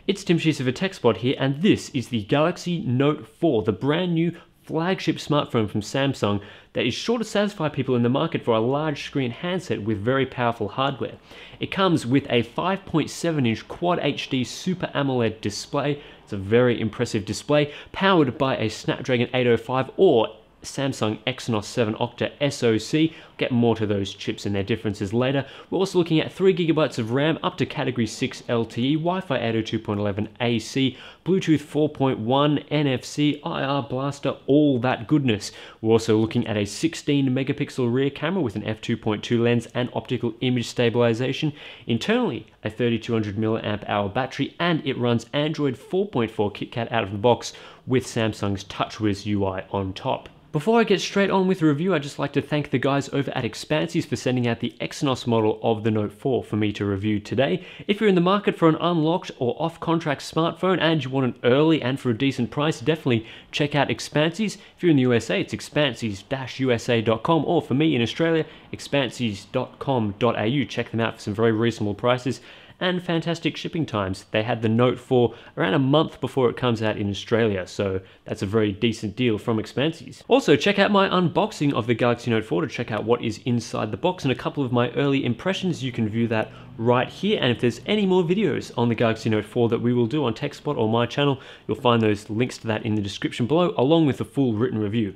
It's Tim Sheese of TechSpot here, and this is the Galaxy Note 4, the brand new flagship smartphone from Samsung that is sure to satisfy people in the market for a large screen handset with very powerful hardware. It comes with a 5.7-inch Quad HD Super AMOLED display. It's a very impressive display, powered by a Snapdragon 805 or Samsung Exynos 7 Octa SoC. I'll get more to those chips and their differences later. We're also looking at 3GB of RAM, up to Category 6 LTE, Wi-Fi 802.11 AC, Bluetooth 4.1, NFC, IR blaster, all that goodness. We're also looking at a 16-megapixel rear camera with an f2.2 lens and optical image stabilization. Internally, a 3200 mAh battery, and it runs Android 4.4 KitKat out of the box with Samsung's TouchWiz UI on top. Before I get straight on with the review, I'd just like to thank the guys over at Expansies for sending out the Exynos model of the Note 4 for me to review today. If you're in the market for an unlocked or off-contract smartphone and you want an early and for a decent price, definitely check out Expansies. If you're in the USA, it's expansies-usa.com, or for me in Australia, expansies.com.au. Check them out for some very reasonable prices and fantastic shipping times. They had the Note 4 around a month before it comes out in Australia, so that's a very decent deal from Expansies. Also, check out my unboxing of the Galaxy Note 4 to check out what is inside the box and a couple of my early impressions. You can view that right here, and if there's any more videos on the Galaxy Note 4 that we will do on TechSpot or my channel, you'll find those links to that in the description below, along with a full written review.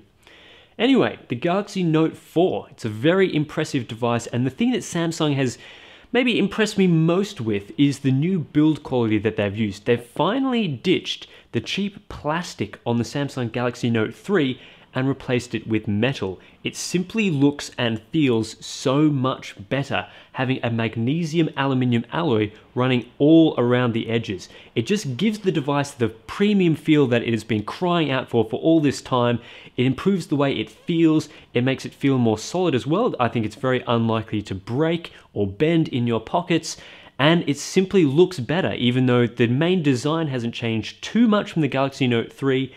Anyway, the Galaxy Note 4, it's a very impressive device, and the thing that Samsung has maybe impressed me most with is the new build quality that they've used. They've finally ditched the cheap plastic on the Samsung Galaxy Note 3 and replaced it with metal. It simply looks and feels so much better having a magnesium aluminium alloy running all around the edges. It just gives the device the premium feel that it has been crying out for all this time. It improves the way it feels. It makes it feel more solid as well. I think it's very unlikely to break or bend in your pockets. And it simply looks better, even though the main design hasn't changed too much from the Galaxy Note 3.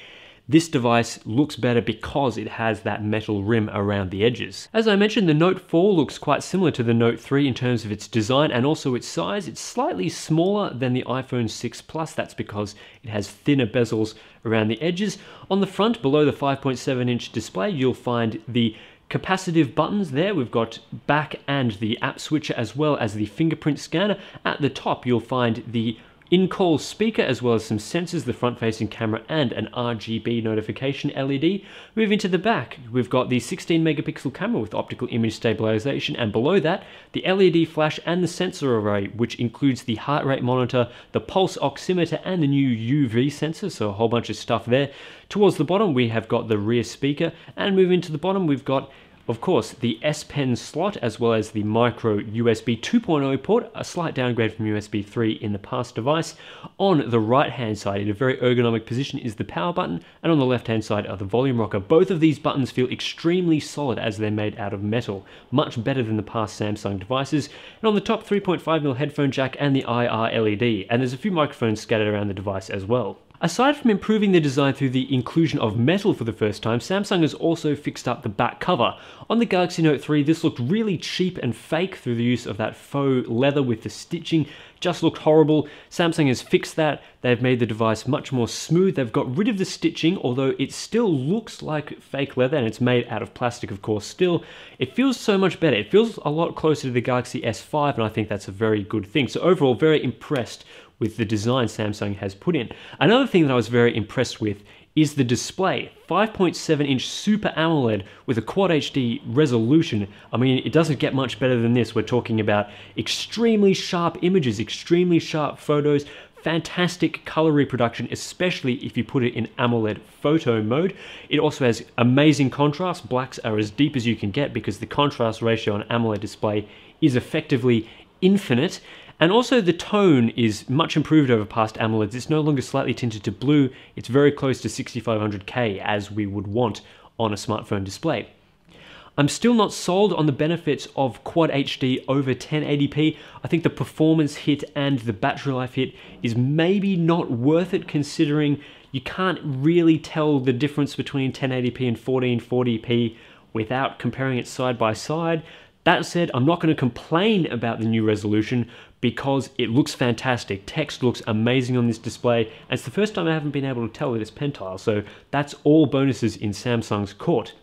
This device looks better because it has that metal rim around the edges. As I mentioned, the Note 4 looks quite similar to the Note 3 in terms of its design and also its size. It's slightly smaller than the iPhone 6 Plus. That's because it has thinner bezels around the edges. On the front, below the 5.7-inch display, you'll find the capacitive buttons there. We've got back and the app switcher as well as the fingerprint scanner. At the top, you'll find the in-call speaker as well as some sensors, the front-facing camera and an RGB notification LED. Moving to the back, we've got the 16-megapixel camera with optical image stabilization, and below that, the LED flash and the sensor array, which includes the heart rate monitor, the pulse oximeter and the new UV sensor, so a whole bunch of stuff there. Towards the bottom, we have got the rear speaker, and moving to the bottom, we've got, of course, the S Pen slot as well as the micro USB 2.0 port, a slight downgrade from USB 3 in the past device. On the right hand side, in a very ergonomic position, is the power button, and on the left hand side are the volume rocker. Both of these buttons feel extremely solid as they're made out of metal, much better than the past Samsung devices. And on the top, 3.5mm headphone jack and the IR LED, and there's a few microphones scattered around the device as well. Aside from improving the design through the inclusion of metal for the first time, Samsung has also fixed up the back cover. On the Galaxy Note 3, this looked really cheap and fake through the use of that faux leather with the stitching. Just looked horrible. Samsung has fixed that. They've made the device much more smooth. They've got rid of the stitching, although it still looks like fake leather, and it's made out of plastic, of course, still. It feels so much better. It feels a lot closer to the Galaxy S5, and I think that's a very good thing. So overall, very impressed with the design Samsung has put in. Another thing that I was very impressed with is the display. 5.7-inch Super AMOLED with a Quad HD resolution. I mean, it doesn't get much better than this. We're talking about extremely sharp images, extremely sharp photos, fantastic color reproduction, especially if you put it in AMOLED photo mode. It also has amazing contrast. Blacks are as deep as you can get because the contrast ratio on AMOLED display is effectively infinite. And also the tone is much improved over past AMOLEDs. It's no longer slightly tinted to blue. It's very close to 6500K as we would want on a smartphone display. I'm still not sold on the benefits of Quad HD over 1080p. I think the performance hit and the battery life hit is maybe not worth it, considering you can't really tell the difference between 1080p and 1440p without comparing it side by side. That said, I'm not going to complain about the new resolution because it looks fantastic. Text looks amazing on this display, and it's the first time I haven't been able to tell that it's pentile, so that's all bonuses in Samsung's court.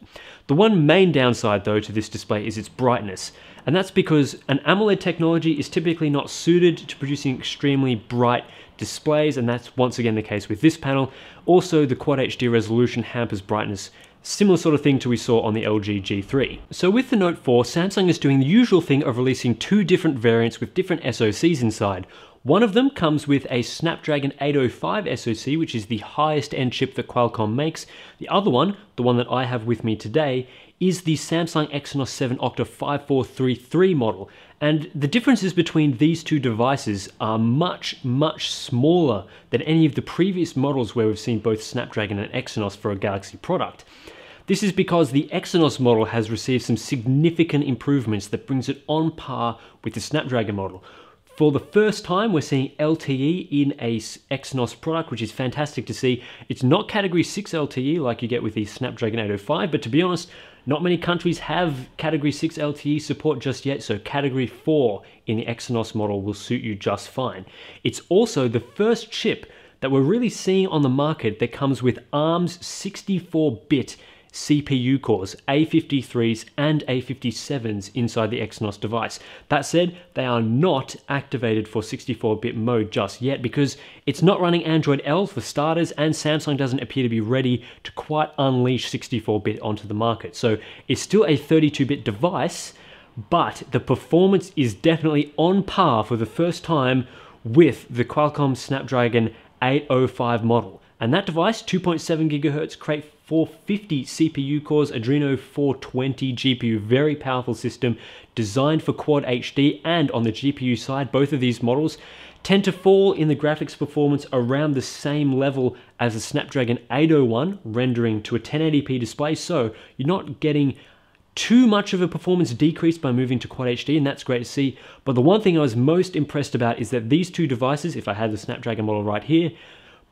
The one main downside though to this display is its brightness, and that's because an AMOLED technology is typically not suited to producing extremely bright displays, and that's once again the case with this panel. Also, the Quad HD resolution hampers brightness. Similar sort of thing to we saw on the LG G3. So with the Note 4, Samsung is doing the usual thing of releasing two different variants with different SoCs inside. One of them comes with a Snapdragon 805 SoC, which is the highest end chip that Qualcomm makes. The other one, the one that I have with me today, is the Samsung Exynos 7 Octa 5433 model. And the differences between these two devices are much, much smaller than any of the previous models where we've seen both Snapdragon and Exynos for a Galaxy product. This is because the Exynos model has received some significant improvements that brings it on par with the Snapdragon model. For the first time, we're seeing LTE in a Exynos product, which is fantastic to see. It's not Category 6 LTE like you get with the Snapdragon 805, but to be honest, not many countries have Category 6 LTE support just yet, so Category 4 in the Exynos model will suit you just fine. It's also the first chip that we're really seeing on the market that comes with ARM's 64-bit CPU cores, A53s and A57s inside the Exynos device. That said, they are not activated for 64-bit mode just yet because it's not running Android L for starters, and Samsung doesn't appear to be ready to quite unleash 64-bit onto the market. So it's still a 32-bit device, but the performance is definitely on par for the first time with the Qualcomm Snapdragon 805 model. And that device, 2.7 GHz, Crate 450 CPU cores, Adreno 420 GPU, very powerful system designed for Quad HD. And on the GPU side, both of these models tend to fall in the graphics performance around the same level as the Snapdragon 801, rendering to a 1080p display, so you're not getting too much of a performance decrease by moving to Quad HD, and that's great to see. But the one thing I was most impressed about is that these two devices, if I had the Snapdragon model right here,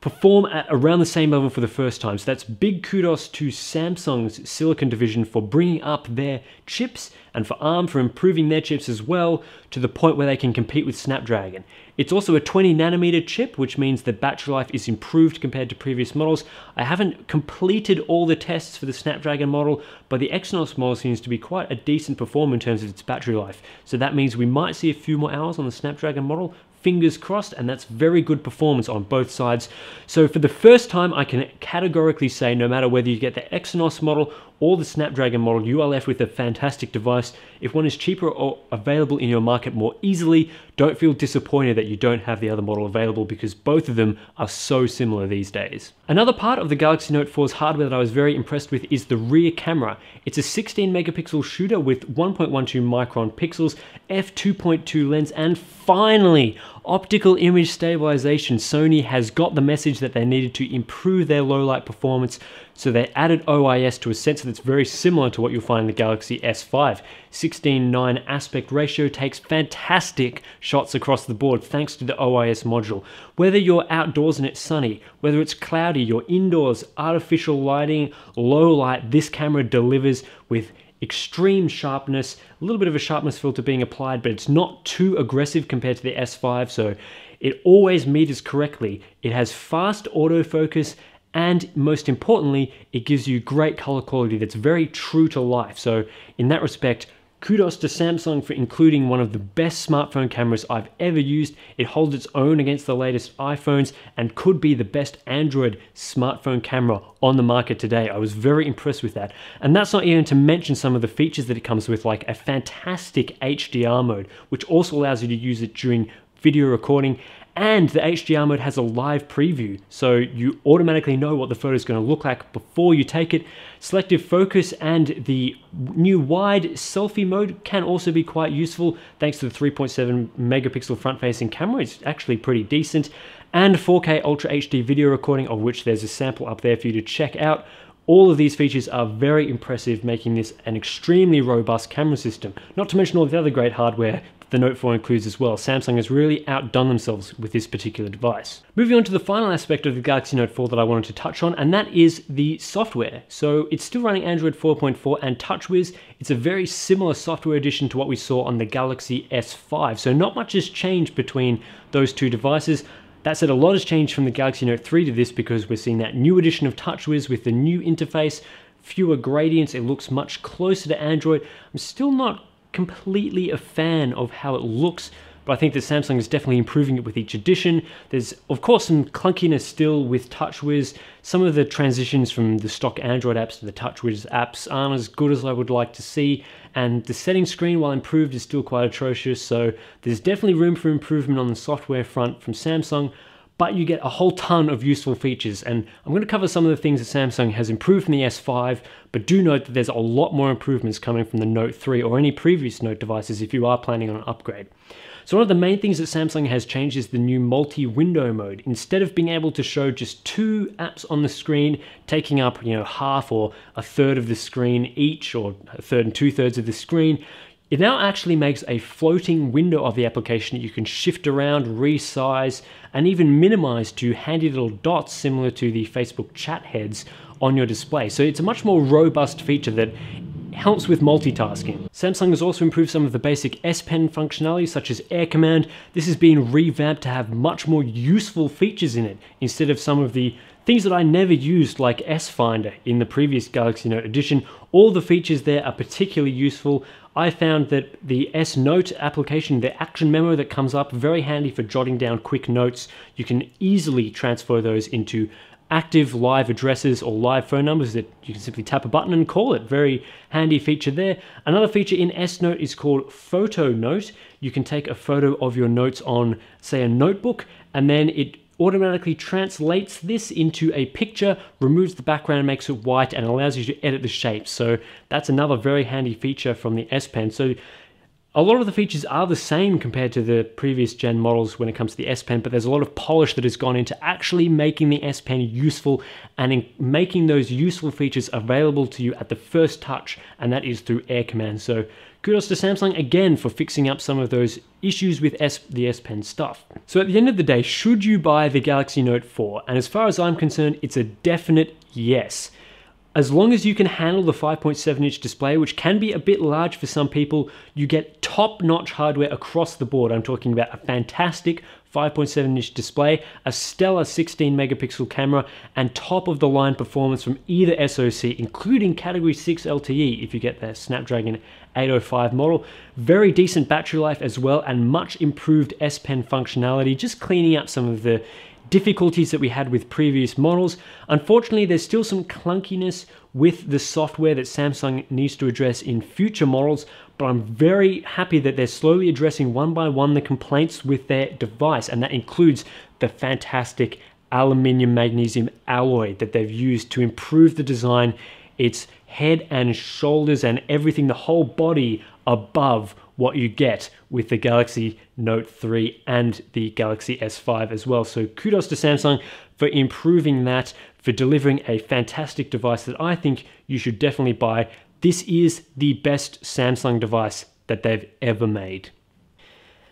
perform at around the same level for the first time. So that's big kudos to Samsung's Silicon division for bringing up their chips, and for ARM for improving their chips as well to the point where they can compete with Snapdragon. It's also a 20 nanometer chip, which means the battery life is improved compared to previous models. I haven't completed all the tests for the Snapdragon model, but the Exynos model seems to be quite a decent performer in terms of its battery life. So that means we might see a few more hours on the Snapdragon model. Fingers crossed, and that's very good performance on both sides. So for the first time, I can categorically say no matter whether you get the Exynos model or the Snapdragon model, you are left with a fantastic device. If one is cheaper or available in your market more easily, don't feel disappointed that you don't have the other model available because both of them are so similar these days. Another part of the Galaxy Note 4's hardware that I was very impressed with is the rear camera. It's a 16 megapixel shooter with 1.12 micron pixels, f2.2 lens, and finally, optical image stabilization. Sony has got the message that they needed to improve their low light performance, so they added OIS to a sensor that's very similar to what you'll find in the Galaxy S5. 16:9 aspect ratio takes fantastic shots across the board thanks to the OIS module. Whether you're outdoors and it's sunny, whether it's cloudy, you're indoors, artificial lighting, low light, this camera delivers with extreme sharpness, a little bit of a sharpness filter being applied, but it's not too aggressive compared to the S5, so it always meters correctly. It has fast autofocus, and most importantly, it gives you great color quality that's very true to life. So in that respect, kudos to Samsung for including one of the best smartphone cameras I've ever used. It holds its own against the latest iPhones and could be the best Android smartphone camera on the market today. I was very impressed with that. And that's not even to mention some of the features that it comes with, like a fantastic HDR mode, which also allows you to use it during video recording. And the HDR mode has a live preview, so you automatically know what the photo is going to look like before you take it. Selective focus and the new wide selfie mode can also be quite useful thanks to the 3.7 megapixel front-facing camera. It's actually pretty decent. And 4K Ultra HD video recording, of which there's a sample up there for you to check out. All of these features are very impressive, making this an extremely robust camera system. Not to mention all the other great hardware the Note 4 includes as well. Samsung has really outdone themselves with this particular device. Moving on to the final aspect of the Galaxy Note 4 that I wanted to touch on, and that is the software. So it's still running Android 4.4 and TouchWiz. It's a very similar software addition to what we saw on the Galaxy S5. So not much has changed between those two devices. That said, a lot has changed from the Galaxy Note 3 to this because we're seeing that new edition of TouchWiz with the new interface, fewer gradients, it looks much closer to Android. I'm still not completely a fan of how it looks, but I think that Samsung is definitely improving it with each edition. There's of course some clunkiness still with TouchWiz. Some of the transitions from the stock Android apps to the TouchWiz apps aren't as good as I would like to see, and the settings screen, while improved, is still quite atrocious, so there's definitely room for improvement on the software front from Samsung, but you get a whole ton of useful features, and I'm going to cover some of the things that Samsung has improved from the S5, but do note that there's a lot more improvements coming from the Note 3 or any previous Note devices if you are planning on an upgrade. So one of the main things that Samsung has changed is the new multi-window mode. Instead of being able to show just 2 apps on the screen, taking up, half or a third of the screen each, or a third and 2/3 of the screen, it now actually makes a floating window of the application that you can shift around, resize, and even minimize to handy little dots similar to the Facebook chat heads on your display. So it's a much more robust feature that helps with multitasking. Samsung has also improved some of the basic S Pen functionality, such as Air Command. This has been revamped to have much more useful features in it, instead of some of the things that I never used, like S Finder in the previous Galaxy Note edition. All the features there are particularly useful. I found that the S Note application, the action memo that comes up, very handy for jotting down quick notes. You can easily transfer those into active live addresses or live phone numbers that you can simply tap a button and call it. Very handy feature there. Another feature in S Note is called Photo Note. You can take a photo of your notes on, say, a notebook, and then it automatically translates this into a picture, removes the background and makes it white, and allows you to edit the shapes. So that's another very handy feature from the S Pen. So a lot of the features are the same compared to the previous gen models when it comes to the S Pen, but there's a lot of polish that has gone into actually making the S Pen useful and in making those useful features available to you at the first touch, and that is through Air Command. So kudos to Samsung again for fixing up some of those issues with the S Pen stuff. So at the end of the day, should you buy the Galaxy Note 4? And as far as I'm concerned, it's a definite yes. As long as you can handle the 5.7-inch display, which can be a bit large for some people, you get top-notch hardware across the board. I'm talking about a fantastic 5.7-inch display, a stellar 16-megapixel camera, and top-of-the-line performance from either SoC, including Category 6 LTE if you get the Snapdragon 805 model. Very decent battery life as well, and much improved S Pen functionality, just cleaning up some of the difficulties that we had with previous models. Unfortunately, there's still some clunkiness with the software that Samsung needs to address in future models, but I'm very happy that they're slowly addressing one by one the complaints with their device, and that includes the fantastic aluminium magnesium alloy that they've used to improve the design. It's head and shoulders and everything, the whole body above what you get with the Galaxy Note 3 and the Galaxy S5 as well. So kudos to Samsung for improving that, for delivering a fantastic device that I think you should definitely buy. This is the best Samsung device that they've ever made.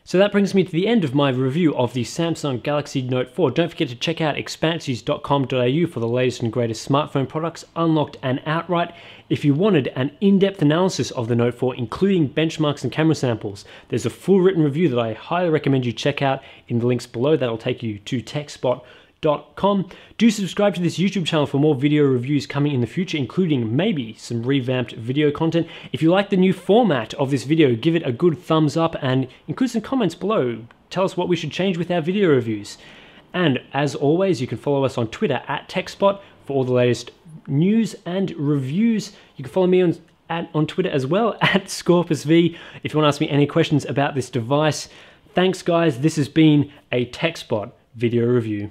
So that brings me to the end of my review of the Samsung Galaxy Note 4. Don't forget to check out expansies.com.au for the latest and greatest smartphone products, unlocked and outright. If you wanted an in-depth analysis of the Note 4, including benchmarks and camera samples, there's a full written review that I highly recommend you check out in the links below. That'll take you to TechSpot.com. Do subscribe to this YouTube channel for more video reviews coming in the future, including maybe some revamped video content. If you like the new format of this video, give it a good thumbs up and include some comments below. Tell us what we should change with our video reviews. And as always, you can follow us on Twitter at TechSpot for all the latest news and reviews. You can follow me on Twitter as well at ScorpusV if you want to ask me any questions about this device. Thanks guys, this has been a TechSpot video review.